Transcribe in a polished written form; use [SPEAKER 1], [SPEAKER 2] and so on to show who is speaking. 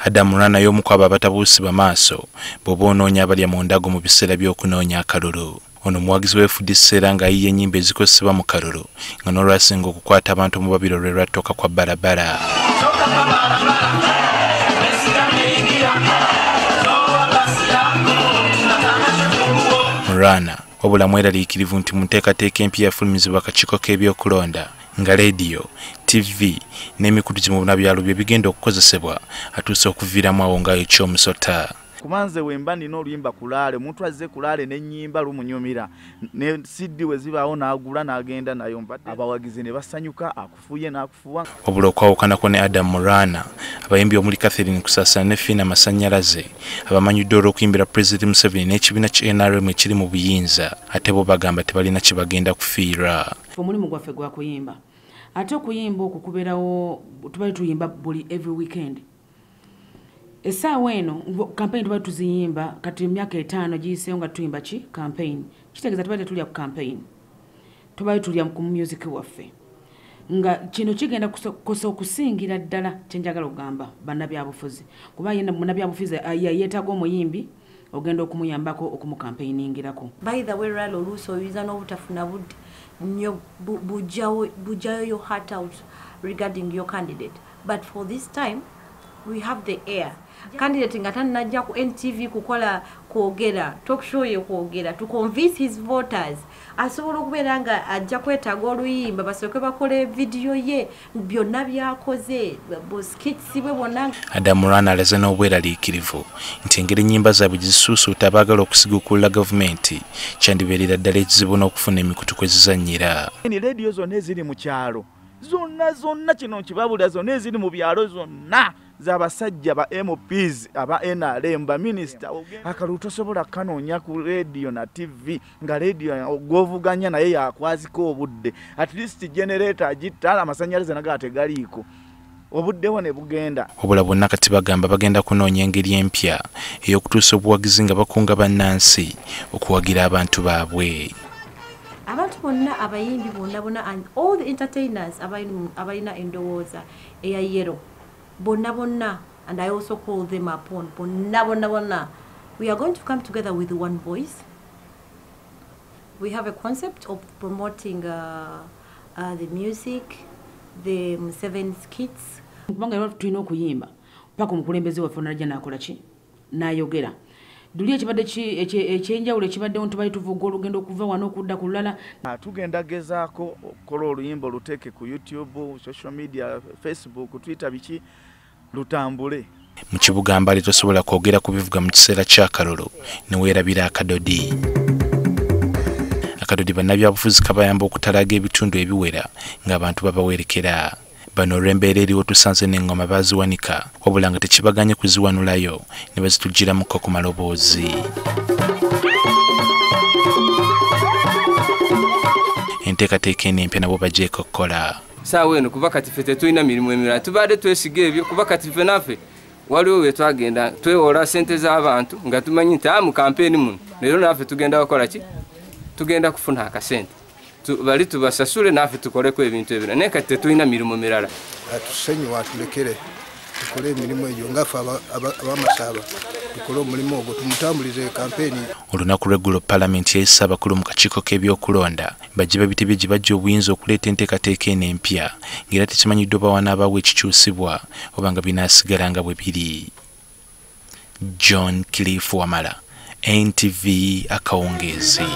[SPEAKER 1] Adamurana y'omukwaba abatabuusibwa maaso bw'oboonoonya abalya mu ndago mu biseera by'okunoonya akalulu. Ono muwagizi w'FDC era ng'ayiye ennyimba ezikozesebwa mu kalulu nga n'olwasinga okukwata abantu mu babiro lwe lwattoka kwa balabala. Murana wabula mweraliikirivu nti mu nteekateeka empya yafulumizibwa akakiiko k'ebyokulonda nga radio, TV n'emikutu gimu mu byalo bye bigenda okukozesebwa atuuse okuviiramu awo nga ekyomusota.
[SPEAKER 2] Kumanze wemba nina oluyimba kulaale omuntu azze kulaale n'ennyimba lumunyumira ne CD we zibaawo n'agula n'agenda nayo mbadde abawagizi ne basanyuka akufuye n'akufuwa.
[SPEAKER 1] Wabula okwawukanako ne Adam Murana abayimbi omuli Catherine Kusasa ne Fina Masanyalaze abamanyiddwa olw'okuyimbira President Museveni n'ekibiina kya NRM ekiri mu buyinza ate bo bagamba tebalina kye bagenda kufiira.
[SPEAKER 3] Omulimu gwaffe gwa kuyimba ate okuyimba okwo kubeerawo tubali tuyimba buli every weekend. Essaawa eno campaign tubali tuziyimba kati emyaka 5 giyiseeyo nga tuyimba ki campaign kitegeeza tubali tulya ku campaign tubali tulya ku music waffe nga kino kigenda kukosa okusingira ddala kyenjagala okugamba bannabyabufuzi kuba yena munnabyabufuzi yeetaaga omuyimbi ogenda okumuyambako okumucampaigningerako.
[SPEAKER 4] By the way, ralo oluusi oyinza n'obutafuna budde nnyo bujayo your heart out regarding your candidate, but for this time we have the air candidate ngata najja ku NTV kukola kwogera talk show ye kwogera to convince his voters asobola okubeera nga ajja kwetaaga oluyimba basooke bakole video ye byonna byakoze skits bwe bonna.
[SPEAKER 1] Adam Murana alaze n'obweraliikirivu nti engeri ennyimba zaabwe gizisuusuuta abaagala okusiguukulula gavumenti kyandibeerera ddala ekizibu n'okufuna emikutu kwe zizannyira.
[SPEAKER 2] Radio zonna eziri mu kyalo zonna kino kibabula zonna eziri mu byalo zonna z'abasajja ba MPs aba NRM ba minister akalulu tosobola kanoonya ku radio na TV nga radio govuganya naye yakwaziko obudde at least generator agitala amasanyalaze nagategaliiko obuddewo ne bugenda.
[SPEAKER 1] Wabula bonna kati bagamba bagenda kunoonya engeri empya ey'okutuusa obuwagizi nga bakunga bannansi okuwagira abantu babwe.
[SPEAKER 4] Abantu bonna abayimbi bonna and all the entertainers abayina endowooza eya yero bonna and I also call them upon bonna we are going to come together with one voice. We have a concept of promoting the music, the 7 skits.
[SPEAKER 3] Kubanga tulina okuyimba paka omukulembeze waffe najja nakola ki n'ayogera duli ekibadde ekyenjawulo ekibaddewo ntubali tuvuga olugendo okuva wano okudda ku lulala.
[SPEAKER 2] Tugenda gezaako okukola oluyimba oluteeke ku YouTube, social media, Facebook, Twitter biki lutambule.
[SPEAKER 1] Mu kibuga mbali tosobola kwogera ku bivuga mu kiseera ky'akalulu ne weerabira akadodi. Akadodi bannabyabufuzi kabayamba okutalaga ebitundu ebiwera ng'abantu babawerekera. Bano olw'embeera eriwo tusanze n'engoma baaziwanika wabula nga tekibaganye kuziwanulayo ne bazitugiramuko ku maloboozi. Enteekateeka eno empya nabo bagyeko okukola.
[SPEAKER 5] Saawa eno kuba kati ffe tetulina mirimu emirala tubadde twesiga ebyo kuba kati ffe naffe waliwo we twagenda twewola ssente z'abantu nga tumanyi nti mu kampeeni muno leero naffe tugenda kukola ki tugenda kufuna akasente bali tubasasule naffe tukoleko ebintu ebirala naye kati tetulina mirimu mirala.
[SPEAKER 6] Tusonyiwa tulekere tukole emirimu egyo ngaffe abamasaba tukole omulimu ogwo tumutambulize kampeeni.
[SPEAKER 1] Olunaku lw'eggulo Paalamenti yayisa abakulu mu kakiiko k'ebyokulonda bajje babitebye gye bajja obuyinza okuleeta enteekateeka eno empya ng'era tekimanyiddwa bawana abaawo ekikyusibwa oba nga binaasigala nga bwe biri. John Cliff Wamala, NTV Akawungeezi.